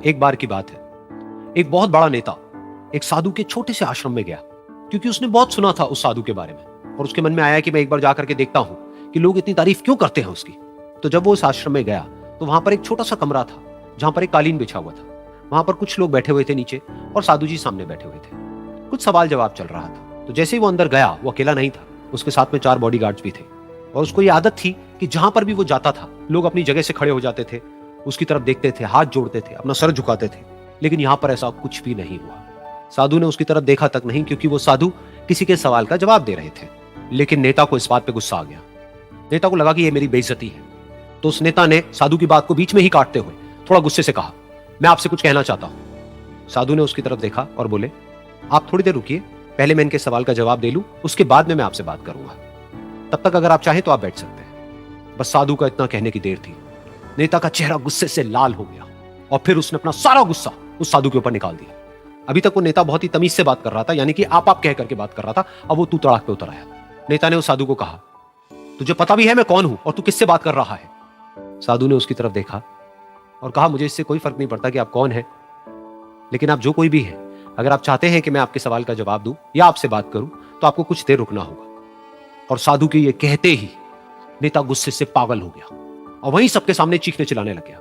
एक बार की बात है, एक बहुत बड़ा नेता एक साधु के छोटे से आश्रम में गया, क्योंकि उसने बहुत सुना था उस साधु के बारे में और उसके मन में आया कि मैं एक बार जाकर के देखता हूं कि लोग इतनी तारीफ क्यों करते हैं उसकी। तो जब वो उस आश्रम में गया तो वहां पर एक छोटा सा कमरा था जहां पर एक कालीन बिछा हुआ था। वहां पर कुछ लोग बैठे हुए थे नीचे और साधु जी सामने बैठे हुए थे। कुछ सवाल जवाब चल रहा था। तो जैसे ही वो अंदर गया, वो अकेला नहीं था, उसके साथ में 4 बॉडीगार्ड्स भी थे और उसको ये आदत थी कि जहां पर भी वो जाता था लोग अपनी जगह से खड़े हो जाते थे, उसकी तरफ देखते थे, हाथ जोड़ते थे, अपना सर झुकाते थे। लेकिन यहां पर ऐसा कुछ भी नहीं हुआ। साधु ने उसकी तरफ देखा तक नहीं, क्योंकि वो साधु किसी के सवाल का जवाब दे रहे थे। लेकिन नेता को इस बात पे गुस्सा आ गया। नेता को लगा कि ये मेरी बेइज्जती है। तो उस नेता ने साधु की बात को बीच में ही काटते हुए थोड़ा गुस्से से कहा, मैं आपसे कुछ कहना चाहता हूं। साधु ने उसकी तरफ देखा और बोले, आप थोड़ी देर रुकिए, पहले मैं इनके सवाल का जवाब दे लूं, उसके बाद में मैं आपसे बात करूंगा। तब तक अगर आप चाहें तो आप बैठ सकते हैं। बस साधु का इतना कहने की देर थी। नेता का चेहरा गुस्से से लाल हो गया और फिर उसने अपना सारा गुस्सा उस साधु के ऊपर निकाल दिया। अभी तक वो नेता बहुत ही तमीज से बात कर रहा था, यानी कि आप कह करके बात कर रहा था। अब वो तू तड़ाक पे उतर आया। नेता ने उस साधु को कहा, तुझे पता भी है मैं कौन हूं और तू किससे बात कर रहा है? साधु ने उसकी तरफ देखा और कहा, मुझे इससे कोई फर्क नहीं पड़ता कि आप कौन हैं, लेकिन आप जो कोई भी हैं, अगर आप चाहते हैं कि मैं आपके सवाल का जवाब दूं या आपसे बात करूं तो आपको कुछ देर रुकना होगा। और साधु के ये कहते ही नेता गुस्से से पागल हो गया और वहीं सबके सामने चीखने चिल्लाने लग गया,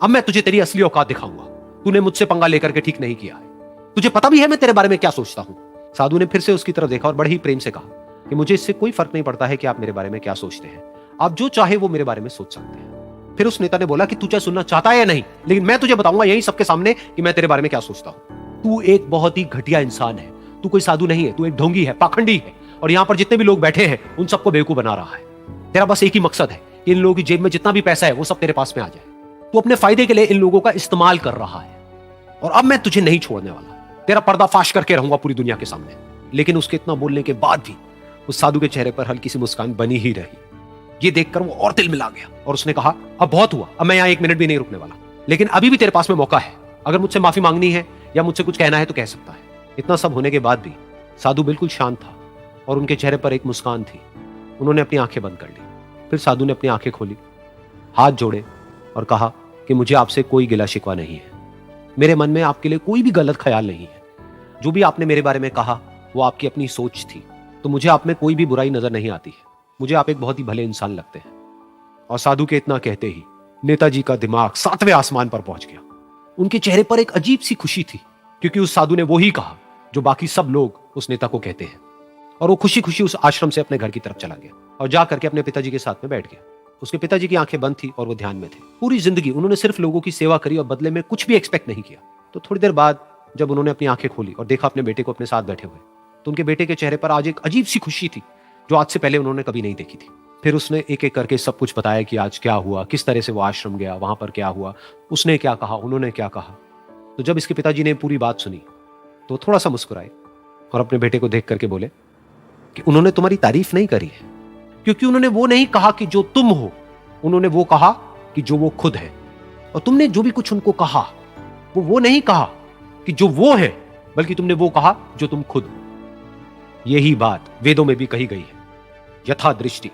अब मैं तुझे तेरी असली औकात दिखाऊंगा। तूने मुझसे पंगा लेकर के ठीक नहीं किया है। तुझे पता भी है मैं तेरे बारे में क्या सोचता हूं। साधु ने फिर से उसकी तरफ देखा और बड़े ही प्रेम से कहा कि मुझे इससे कोई फर्क नहीं पड़ता है कि आप मेरे बारे में क्या सोचते हैं। आप जो चाहे वो मेरे बारे में सोच सकते हैं। फिर उस नेता ने बोला कि तू चाहे सुनना चाहता है या नहीं, लेकिन मैं तुझे बताऊंगा यही सबके सामने कि मैं तेरे बारे में क्या सोचता हूं। तू एक बहुत ही घटिया इंसान है। तू कोई साधु नहीं है, तू एक ढोंगी है, पाखंडी है और यहां पर जितने भी लोग बैठे हैं उन सबको बेवकूफ बना रहा है। तेरा बस एक ही मकसद है कि इन लोगों की जेब में जितना भी पैसा है वो सब तेरे पास में आ जाए। तू अपने फायदे के लिए इन लोगों का इस्तेमाल कर रहा है और अब मैं तुझे नहीं छोड़ने वाला। तेरा पर्दाफाश करके रहूंगा पूरी दुनिया के सामने। लेकिन उसके इतना बोलने के बाद भी उस साधु के चेहरे पर हल्की सी मुस्कान बनी ही रही। ये देखकर वो और दिल मिला गया और उसने कहा, अब बहुत हुआ, अब मैं यहां 1 मिनट भी नहीं रुकने वाला। लेकिन अभी भी तेरे पास में मौका है। अगर मुझसे माफी मांगनी है या मुझसे कुछ कहना है तो कह सकता है। इतना सब होने के बाद भी साधु बिल्कुल शांत था और उनके चेहरे पर एक मुस्कान थी। उन्होंने अपनी आंखें बंद कर ली। फिर साधु ने अपनी आंखें खोली, हाथ जोड़े और कहा कि मुझे आपसे कोई गिला शिकवा नहीं है। मेरे मन में आपके लिए कोई भी गलत ख्याल नहीं है। जो भी आपने मेरे बारे में कहा वो आपकी अपनी सोच थी, तो मुझे आप में कोई भी बुराई नजर नहीं आती है। मुझे आप एक बहुत ही भले इंसान लगते हैं। और साधु के इतना कहते ही नेताजी का दिमाग 7वें आसमान पर पहुंच गया। उनके चेहरे पर एक अजीब सी खुशी थी, क्योंकि उस साधु ने वो ही कहा जो बाकी सब लोग उस नेता को कहते हैं। और वो खुशी खुशी उस आश्रम से अपने घर की तरफ चला गया और जा करके अपने पिताजी के साथ में बैठ गया। उसके पिताजी की आंखें बंद थी और वो ध्यान में थे। पूरी जिंदगी उन्होंने सिर्फ लोगों की सेवा करी और बदले में कुछ भी एक्सपेक्ट नहीं किया। तो थोड़ी देर बाद जब उन्होंने अपनी आंखें खोली और देखा अपने बेटे को अपने साथ बैठे हुए, तो उनके बेटे के चेहरे पर आज एक अजीब सी खुशी थी जो आज से पहले उन्होंने कभी नहीं देखी थी। फिर उसने एक एक करके सब कुछ बताया कि आज क्या हुआ, किस तरह से वो आश्रम गया, वहां पर क्या हुआ, उसने क्या कहा, उन्होंने क्या कहा। तो जब इसके पिताजी ने पूरी बात सुनी तो थोड़ा सा मुस्कुराए और अपने बेटे को देख करके बोले कि उन्होंने तुम्हारी तारीफ नहीं करी है, क्योंकि उन्होंने वो नहीं कहा कि जो तुम हो, उन्होंने वो कहा कि जो वो खुद है। और तुमने जो भी कुछ उनको कहा वो नहीं कहा कि जो वो है, बल्कि तुमने वो कहा जो तुम खुद हो। यही बात वेदों में भी कही गई है, यथा दृष्टि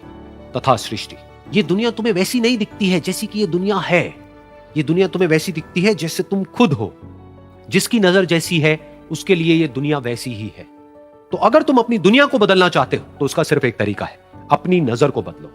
तथा सृष्टि। ये दुनिया तुम्हें वैसी नहीं दिखती है जैसी कि ये दुनिया है। ये दुनिया तुम्हें वैसी दिखती है जैसे तुम खुद हो। जिसकी नजर जैसी है उसके लिए ये दुनिया वैसी ही है। तो अगर तुम अपनी दुनिया को बदलना चाहते हो तो उसका सिर्फ एक तरीका है, अपनी नजर को बदलो।